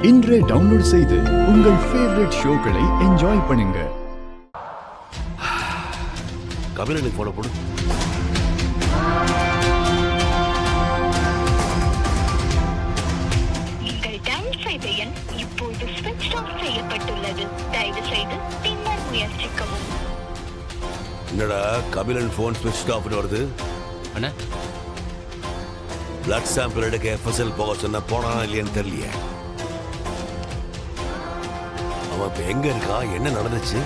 இன்றே டவுன்லோட் செய்து உங்கள் ஃபேவரட் ஷோக்களை என்ஜாய் பண்ணுங்க. கபிலனுக்கு போன போடு. நீங்கள் டயல் செய்த எண் இப்போது ஸ்விட்ச் ஆஃப் செய்யப்பட்டுள்ளது. தயவு செய்து பின்னர் முயற்சிக்கவும். என்னடா கபிலன் போன் ஸ்விட்ச் ஆஃப் வருது? அண்ணா பிளட் சாம்பிள் எடுக்க எஃப்எஸ்எல் போக சொன்ன போனா இல்லையான்னு தெரியலையே. அவன் இப்ப எங்க இருக்கா? என்ன நடந்துச்சு?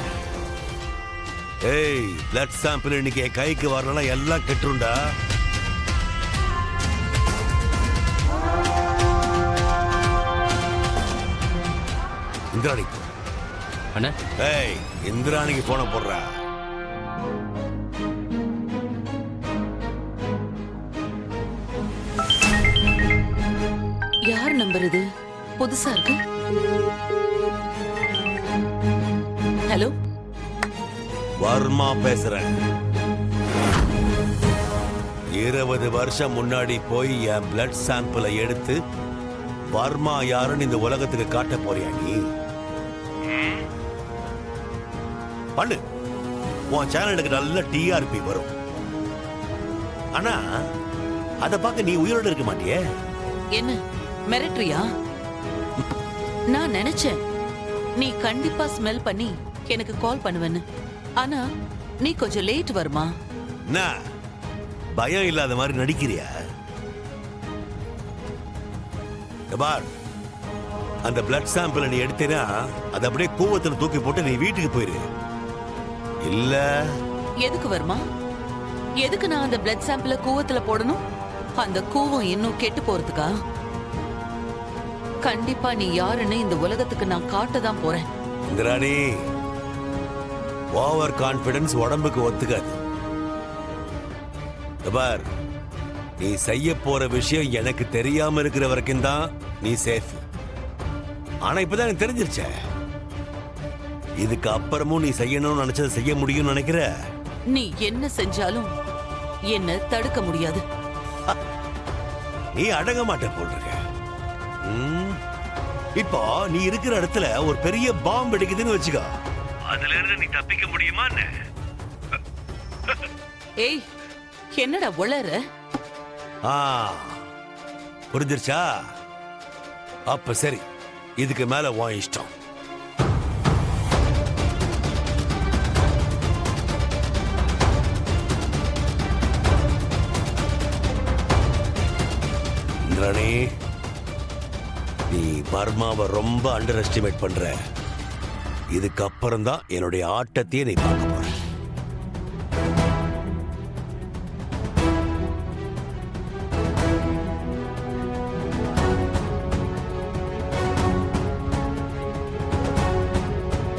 ஏய், பிளட் சாம்பிள் இன்னைக்கு என் கைக்கு வரலன்னா எல்லாம் கெட்டுருண்டா. இந்திராணிக்கு அண்ணா ஏய், இந்திராணிக்கு போன போடுறா. யார் நம்பர் இது? புதுசா இருக்கு. ஹலோ, வர்மா பேசுறேன். 20 வருஷம் முன்னாடி போய் என் பிளட் சாம்பிளை எடுத்து வர்மா யாருன்னு இந்த உலகத்துக்கு காட்ட போறியா நீ? பண்ணு, உன் சேனலுக்கு நல்ல டிஆர்பி வரும். ஆனா அத பார்க்க நீ உயிரோட இருக்க மாட்டியே. என்ன மிரட்டுறியா? நான் நினைச்சேன் நீ கண்டிப்பா ஸ்மெல் பண்ணி எனக்கு கால் பண்ணுவேன்னு. ஆனா நீ கொஞ்சம் லேட் வருமா? என்ன பயம் இல்லாத மாதிரி நடிக்கிறியா? பார், அந்த பிளட் சாம்பிள் நீ எடுத்தேனா அதை அப்படியே கூவத்துல தூக்கி போட்டு நீ வீட்டுக்கு போயிரு. இல்ல எதுக்கு வருமா? எதுக்கு நான் அந்த பிளட் சாம்பிள கூவத்துல போடணும்? அந்த கூவம் இன்னும் கெட்டு போறதுக்கா? கண்டிப்பா நீ யாருன்னு இந்த உலகத்துக்கு நான் காட்டதான் போறேன். இந்திராணி, ஓவர் கான்பிடன்ஸ் உடம்புக்கு ஒத்துக்காது. பார், நீ செய்ய போற விஷயம் எனக்கு தெரியாம இருக்கிற வரைக்கும் தான் நீ சேஃப். ஆனா இப்பதான் எனக்கு தெரிஞ்சிருச்ச. இதுக்கு அப்புறமும் நீ செய்யணும்னு நினைச்சதை செய்ய முடியும்னு நினைக்கிற? நீ என்ன செஞ்சாலும் என்ன தடுக்க முடியாது. நீ அடங்க மாட்ட போல் இருக்க. இப்போ நீ இருக்கிற இடத்துல ஒரு பெரிய பாம்பு வெடிக்குதுன்னு வச்சுக்கோ. அதுல இருந்து நீ தப்பிக்க முடியுமா? ஏய், என்னடா உளற? புரிஞ்சிருச்சா? அப்ப சரி, இதுக்கு மேல உன் இஷ்டம். இந்திராணி, நீ வர்மாவை ரொம்ப அண்டர் எஸ்டிமேட் பண்ற. இதுக்கு அப்புறம் தான் என்னுடைய ஆட்டத்தையே நீ பார்க்க போற.